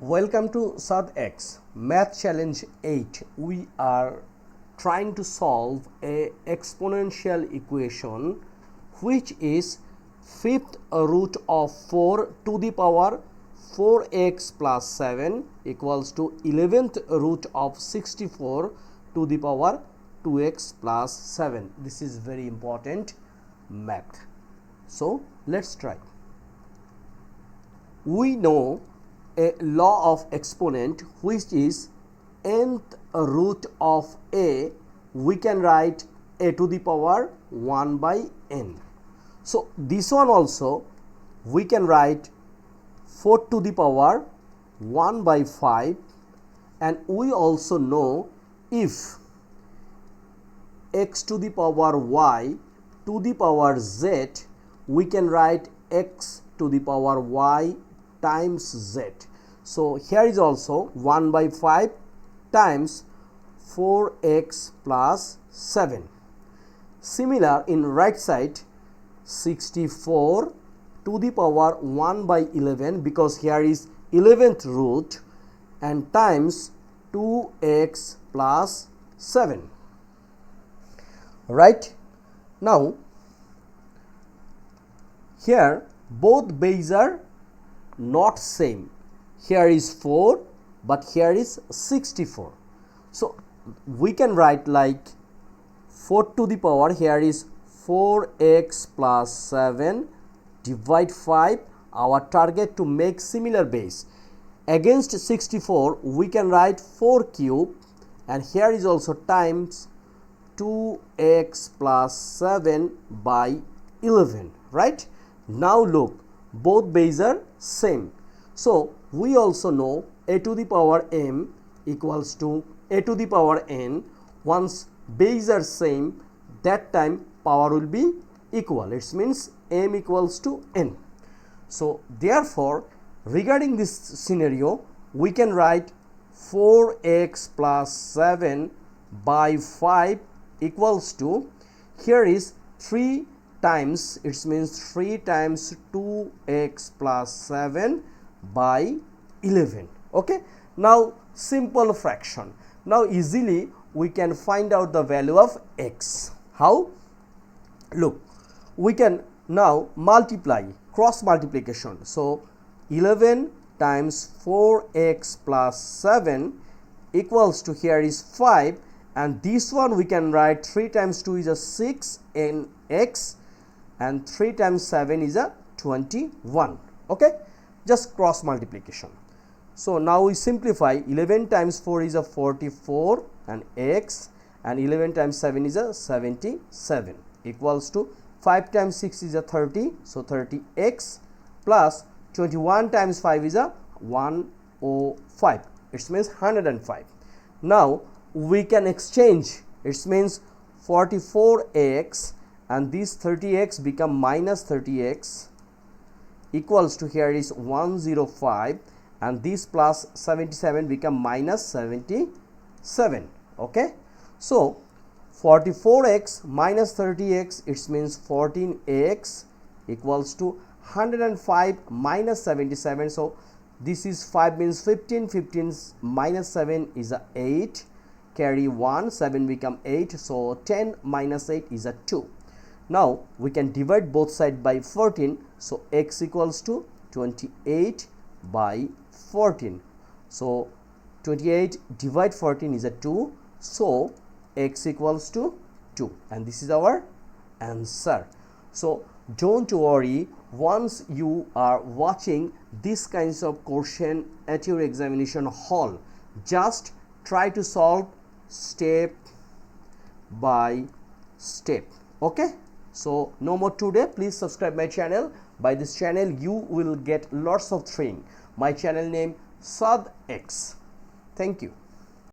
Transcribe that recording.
Welcome to SADX Math Challenge 8. We are trying to solve a exponential equation which is fifth root of 4 to the power 4x plus 7 equals to 11th root of 64 to the power 2x plus 7. This is very important math. So let's try. We know a law of exponent which is nth root of a, we can write a to the power 1 by n. So this one also we can write 4 to the power 1 by 5, and we also know if x to the power y to the power z, we can write x to the power y times z. So here is also 1 by 5 times 4x plus 7. Similar in right side, 64 to the power 1 by 11, because here is 11th root, and times 2x plus 7. Right? Now here both bases are not same. Here is 4 but here is 64. So we can write like 4 to the power, here is 4x plus 7 divide 5. Our target to make similar base. Against 64 we can write 4 cube, and here is also times 2x plus 7 by 11. Right? Now look, both bases are same. So we also know a to the power m equals to a to the power n. Once bases are same, that time power will be equal. It means m equals to n. So therefore, regarding this scenario, we can write 4x plus 7 by 5 equals to, here is 3 times, it means 3 times 2x plus 7 by 11. Okay, now simple fraction. Now easily we can find out the value of x. How? Look, we can now multiply, cross multiplication. So 11 times 4x plus 7 equals to, here is 5, and this one we can write 3 times 2 is a 6 in x, and 3 times 7 is a 21. Okay, just cross multiplication. So now we simplify. 11 times 4 is a 44 and x, and 11 times 7 is a 77 equals to 5 times 6 is a 30, so 30x plus 21 times 5 is a 105. It means 105. Now we can exchange. It means 44x and this 30x become minus 30x equals to, here is 105, and this plus 77 become minus 77. Okay, so 44x minus 30x, it means 14x equals to 105 minus 77. So this is 5 means 15, 15 minus 7 is a 8, carry 1, 7 become 8, so 10 minus 8 is a 2. Now we can divide both sides by 14, so x equals to 28 by 14. So 28 divide 14 is a 2, so x equals to 2, and this is our answer. So don't worry, once you are watching these kinds of question at your examination hall, just try to solve step by step. Okay, so no more today. Please subscribe my channel. By this channel you will get lots of things. My channel name SADX. Thank you.